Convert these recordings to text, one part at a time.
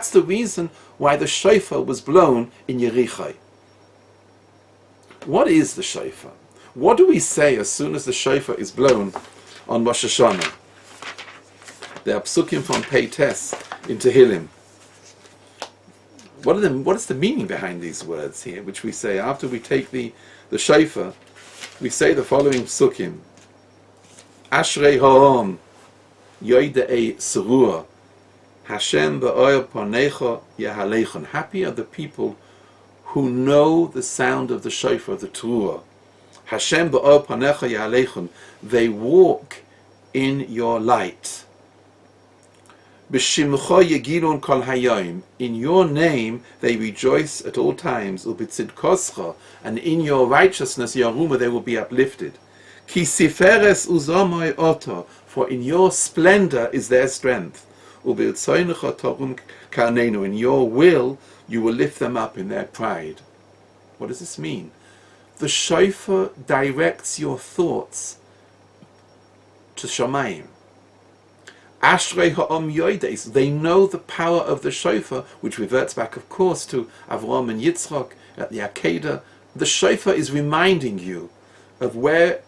That's the reason why the shofar was blown in Yerichai. What is the shofar? What do we say as soon as the shofar is blown on Rosh Hashanah? There are psukim from Pei Tes in Tehillim. What is the meaning behind these words here, which we say after we take the shofar? We say the following psukim: Ashrei ha'om yoidei serua Hashem ba'oyer panecha yahalechon. Happy are the people who know the sound of the shofar, the teruah. Hashem ba'oyer panecha yahalechon. They walk in your light. B'shimcha yegilon kol hayom. In your name they rejoice at all times. U'b'tzidkoscha, and in your righteousness, Yaruma, they will be uplifted. Ki siferes uzomoy oto. For in your splendor is their strength. In your will, you will lift them up in their pride. What does this mean? The shofar directs your thoughts to Shamayim. Ashrei ha'om yoides. They know the power of the shofar, which reverts back, of course, to Avraham and Yitzchak at the Akedah. The shofar is reminding you of where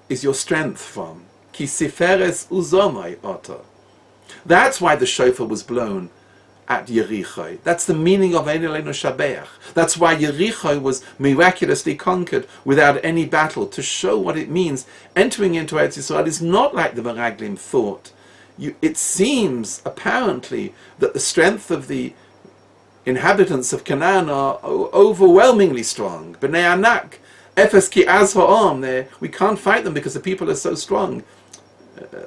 is your strength from. Ki siferes uzomai oto. That's why the shofar was blown at Yerichai. That's the meaning of Ein Eloheinu Shabeach. That's why Yerichai was miraculously conquered without any battle, to show what it means. Entering into Eretz Yisroel is not like the Meraglim thought. It seems, apparently, that the strength of the inhabitants of Canaan are overwhelmingly strong. B'nei Anak, Efes ki az ha'am, we can't fight them because the people are so strong.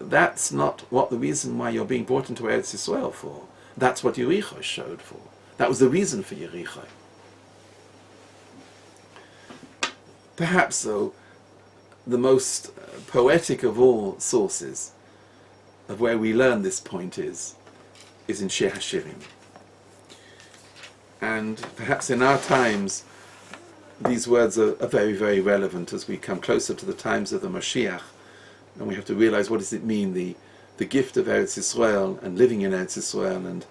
That's not what the reason why you're being brought into Eretz Yisroel for. That's what Yerichai showed for. That was the reason for Yerichai. Perhaps, though, the most poetic of all sources of where we learn this point is in Shir HaShirim. And perhaps in our times, these words are very, very relevant as we come closer to the times of the Mashiach. And we have to realize, what does it mean, the gift of Eretz Yisroel and living in Eretz Yisroel, and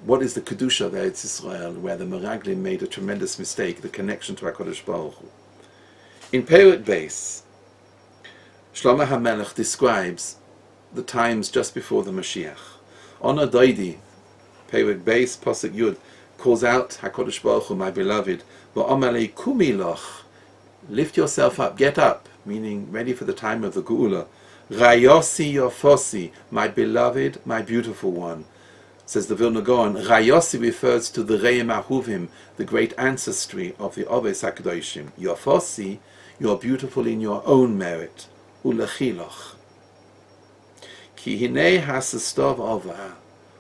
what is the Kedusha of Eretz Yisroel, where the Meraglim made a tremendous mistake, the connection to HaKadosh Baruch Hu. In Perek Beis, Shlomo HaMelech describes the times just before the Mashiach. Ona Doidi, Perek Beis, Pasuk Yud, calls out HaKadosh Baruch Hu, my beloved, V'omalei kumi loch, lift yourself up, get up, meaning ready for the time of the Geula. Rayosi Yofosi, my beloved, my beautiful one. Says the Vilna Gaon, Rayosi refers to the Reim Ahuvim, the great ancestry of the Oves HaKadoshim. Yofosi, you're beautiful in your own merit. Ulechiloch. Ki hinei hasestov ova,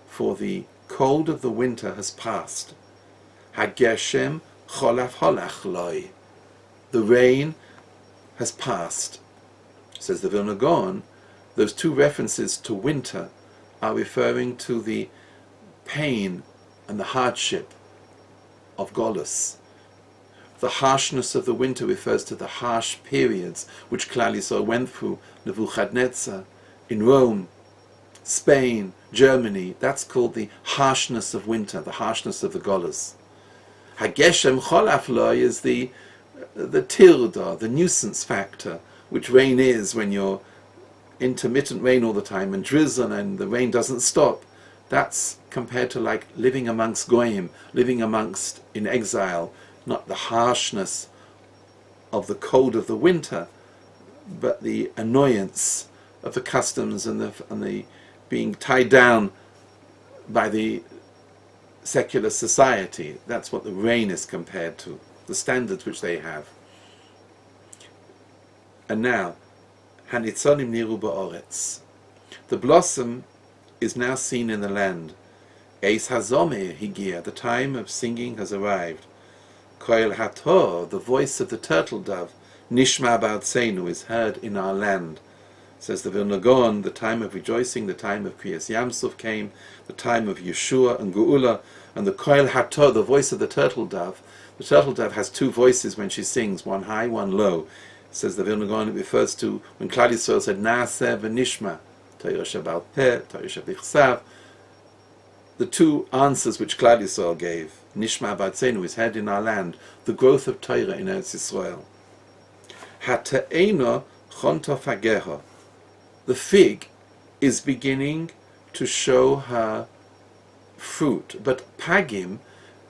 for the cold of the winter has passed. Hageshem cholaf holach loi, the rain has passed. Says the Vilna Gaon, those two references to winter are referring to the pain and the hardship of Golus. The harshness of the winter refers to the harsh periods which Klal Yisrael went through, Nebuchadnezzar, in Rome, Spain, Germany. That's called the harshness of winter, the harshness of the Golus. Hageshem cholaf loi is the tirda, the nuisance factor, which rain is when you're intermittent rain all the time and drizzle and the rain doesn't stop. That's compared to like living amongst goyim, living amongst in exile, not the harshness of the cold of the winter, but the annoyance of the customs and the being tied down by the secular society. That's what the rain is compared to, the standards which they have. And now, Hanitzonim niru ba'oretz. The blossom is now seen in the land. Eis hazomeh higia, the time of singing has arrived. Koel hator, the voice of the turtle dove, nishma ba'artzeinu, is heard in our land. Says the Vilna Gaon, the time of rejoicing, the time of Kriyas Yamsuf came, the time of Yeshua and Geula, and the Koel hator, the voice of the turtle dove. The turtle dove has two voices when she sings, one high, one low. Says the Vilna Gaon, it refers to when Klal Yisrael said, Naaseh v'nishma, Torah sheba'al peh, Torah shebichsav. the two answers which Klal Yisrael gave, Nishma B'Atzenu, is heard in our land, the growth of Torah in Eretz Yisrael. Hata'ena chonta fageha. The fig is beginning to show her fruit, but pagim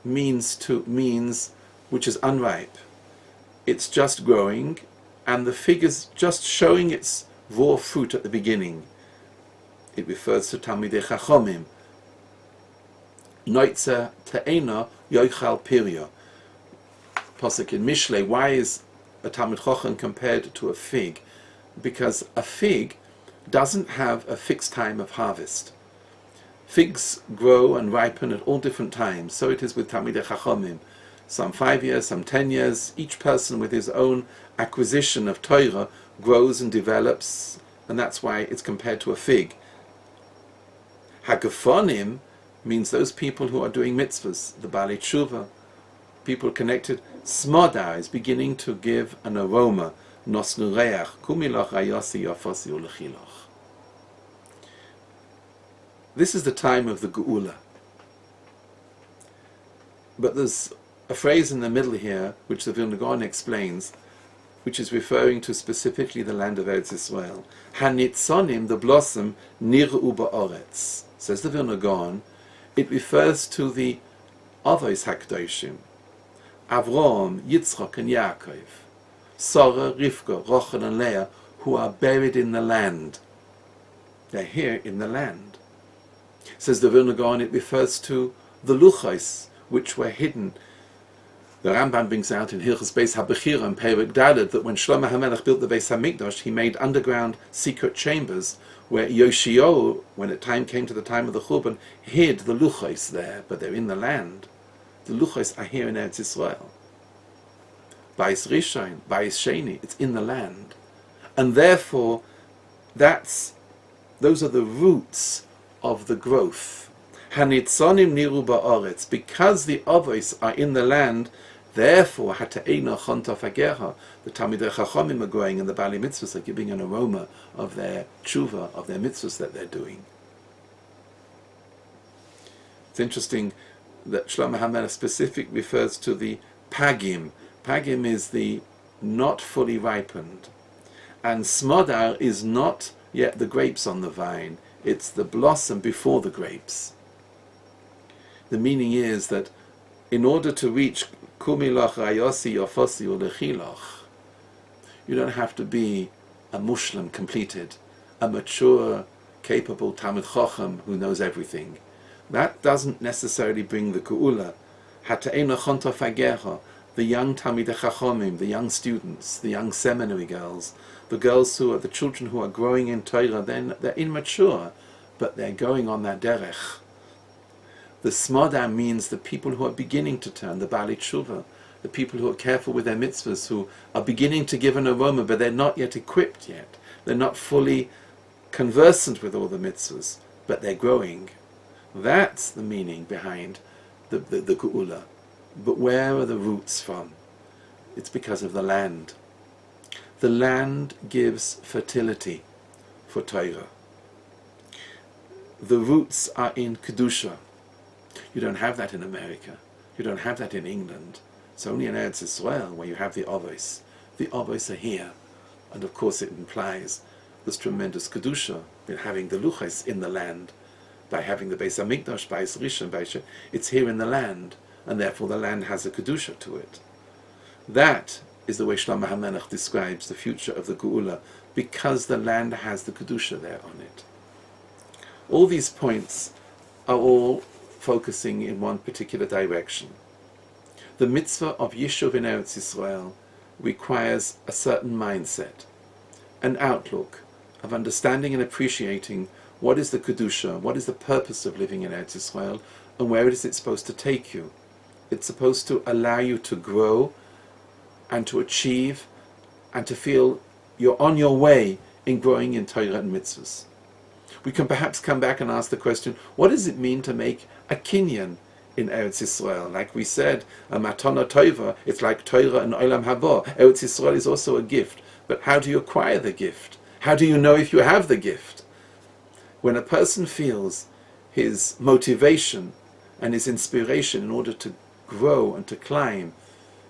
means which is unripe. It's just growing, and the fig is just showing its raw fruit at the beginning. It refers to Talmidei Chachomim. Noitza te'ena yoichal pirya. Pasuk in Mishlei. Why is a Talmid Chacham compared to a fig? Because a fig doesn't have a fixed time of harvest. Figs grow and ripen at all different times. So it is with Talmidei Chachomim. Some 5 years, some 10 years. Each person with his own acquisition of Torah grows and develops, and that's why it's compared to a fig. Hagafonim means those people who are doing mitzvahs, the Baalei Tshuva, people connected. Smodar is beginning to give an aroma. Nosnu reach, kumilach rayosi yafosi ulechiloch. This is the time of the Geula. But there's a phrase in the middle here, which the Vilna Gaon explains, which is referring to specifically the land of Eretz Yisrael. Hanitzonim, the blossom, nir'u ba'oretz. Says the Vilna Gaon, it refers to the Avos HaKadoshim, Avram, Yitzchak, and Yaakov, Sarah, Rivka, Rachel, and Leah, who are buried in the land. They're here in the land. Says the Vilna Gaon, it refers to the Luchos, which were hidden. The Rambam brings out in Hilchos Beis HaBechira and Perek Daled that when Shlomo HaMelech built the Beis HaMikdash, he made underground secret chambers where Yoshio, when it came to the time of the Churban, hid the Luchos there, but they're in the land. The Luchos are here in Eretz Yisrael. Bais Rishon, Bais Sheni, it's in the land. And therefore, those are the roots of the growth. Hanitzonim niru ba'oretz, because the Avos are in the land, therefore, hata'ena chonta fageha, the Talmidei Chachomim are growing, and the Baalei Mitzvahs are giving an aroma of their tshuva, of their mitzvahs that they're doing. It's interesting that Shlomo HaMelech specific refers to the pagim. Pagim is the not fully ripened. And smodar is not yet the grapes on the vine. It's the blossom before the grapes. The meaning is that in order to reach kumilach rayosi yofosi ulechiloch, you don't have to be a mushlam completed, a mature, capable Talmid Chacham who knows everything. That doesn't necessarily bring the Geula. Hata'ena chonta fageha, the young Talmidei Chachomim, the young students, the young seminary girls, the girls who are the children who are growing in Torah, then they're immature, but they're going on that derech. The smodam means the people who are beginning to turn, the Baalei Tshuva, the people who are careful with their mitzvahs, who are beginning to give an aroma, but they're not yet equipped yet. They're not fully conversant with all the mitzvahs, but they're growing. That's the meaning behind the Geula. But where are the roots from? It's because of the land. The land gives fertility for Torah. The roots are in Kedusha. You don't have that in America. You don't have that in England. It's only in Eretz Yisroel where you have the Avos. The Avos are here. And of course it implies this tremendous Kedusha in having the Luchos in the land. By having the Beis HaMikdash, Bais Rishon, it's here in the land. And therefore the land has a Kedusha to it. That is the way Shlomo HaMelech describes the future of the Geula, because the land has the Kedusha there on it. All these points are all focusing in one particular direction. The mitzvah of Yishuv in Eretz Yisroel requires a certain mindset, an outlook of understanding and appreciating what is the Kedusha, what is the purpose of living in Eretz Yisroel, and where is it supposed to take you. It's supposed to allow you to grow and to achieve and to feel you're on your way in growing in Torah and mitzvahs. We can perhaps come back and ask the question, what does it mean to make a kinyan in Eretz Yisroel? Like we said, a matana tova, it's like Torah and Olam Haba. Eretz Yisroel is also a gift. But how do you acquire the gift? How do you know if you have the gift? When a person feels his motivation and his inspiration in order to grow and to climb,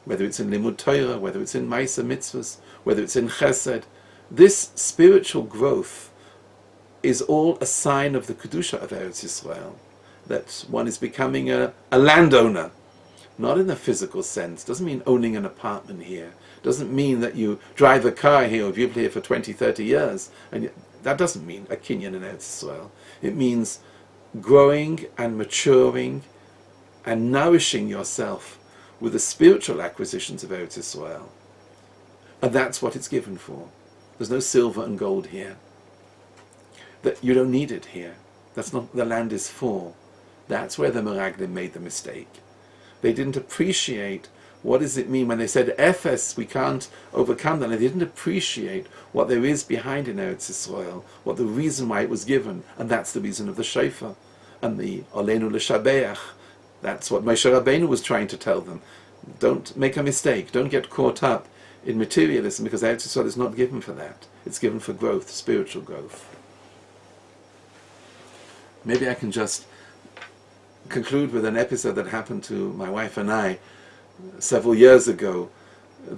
whether it's in Limud Torah, whether it's in Ma'aseh Mitzvahs, whether it's in Chesed. This spiritual growth is all a sign of the Kedusha of Eretz Yisroel, that one is becoming a landowner, not in a physical sense. Doesn't mean owning an apartment here. Doesn't mean that you drive a car here, or you've lived here for 20, 30 years. And that doesn't mean a kinyan in Eretz Yisroel. It means growing and maturing and nourishing yourself with the spiritual acquisitions of Eretz Yisroel. And that's what it's given for. There's no silver and gold here. That you don't need it here. That's not what the land is for. That's where the Meraglim made the mistake. They didn't appreciate what does it mean when they said Ephes, we can't overcome that. They didn't appreciate what there is behind in Eretz Yisroel, what the reason why it was given, and that's the reason of the shofar and the Olenu l'Shabeach. That's what Moshe Rabbeinu was trying to tell them. Don't make a mistake. Don't get caught up in materialism, because Eretz Yisroel is not given for that. It's given for growth, spiritual growth. Maybe I can just conclude with an episode that happened to my wife and I several years ago.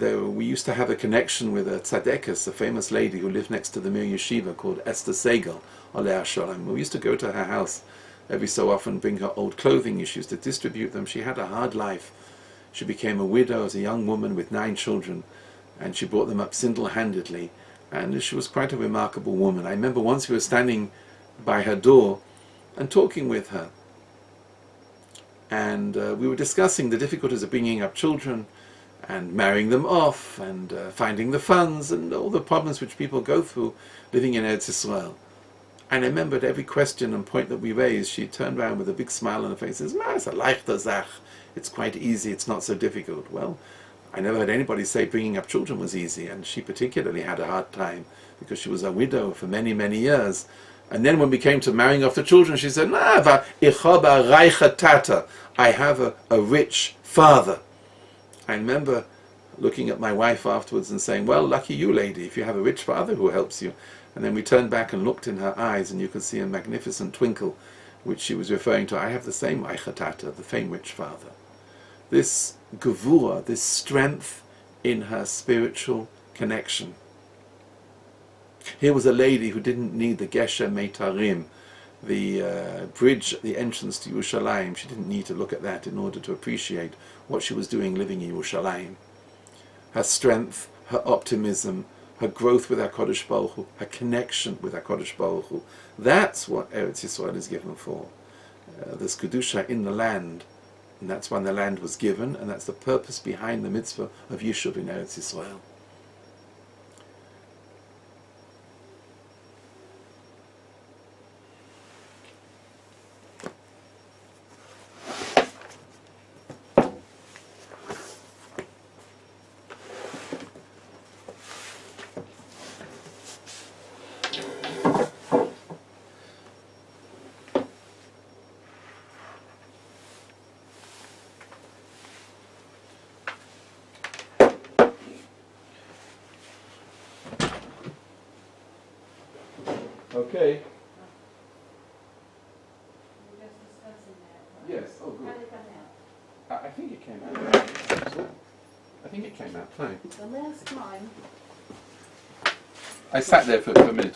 We used to have a connection with a tzaddikus, a famous lady who lived next to the Mir Yeshiva called Esther Segal, Oleh Shalom. We used to go to her house every so often, bring her old clothing. She used to distribute them. She had a hard life. She became a widow as a young woman with 9 children, and she brought them up single-handedly, and she was quite a remarkable woman. I remember once we were standing by her door and talking with her, and we were discussing the difficulties of bringing up children and marrying them off and finding the funds and all the problems which people go through living in Eretz Yisrael. And I remember at every question and point that we raised, she turned around with a big smile on her face and says, "Ma, it's a leichter Zach. It's quite easy, it's not so difficult." Well, I never heard anybody say bringing up children was easy, and she particularly had a hard time because she was a widow for many, many years. And then when we came to marrying off the children, she said, I have a rich father. I remember looking at my wife afterwards and saying, well, lucky you, lady, if you have a rich father who helps you. And then we turned back and looked in her eyes, and you could see a magnificent twinkle, which she was referring to. I have the same Eichatata, the same rich father. This gevura, this strength in her spiritual connection. Here was a lady who didn't need the Gesher Meitarim, the bridge, the entrance to Yerushalayim. She didn't need to look at that in order to appreciate what she was doing living in Yerushalayim. Her strength, her optimism, her growth with HaKadosh Baruch Hu, her connection with HaKadosh Baruch Hu. That's what Eretz Yisroel is given for. There's Kedusha in the land, and that's when the land was given, and that's the purpose behind the mitzvah of Yishuv in Eretz Yisroel. Okay. We're just discussing that. Yes. Oh, good. How did it come out? I think it came out. I think it came out fine. The last time. I sat there for a minute.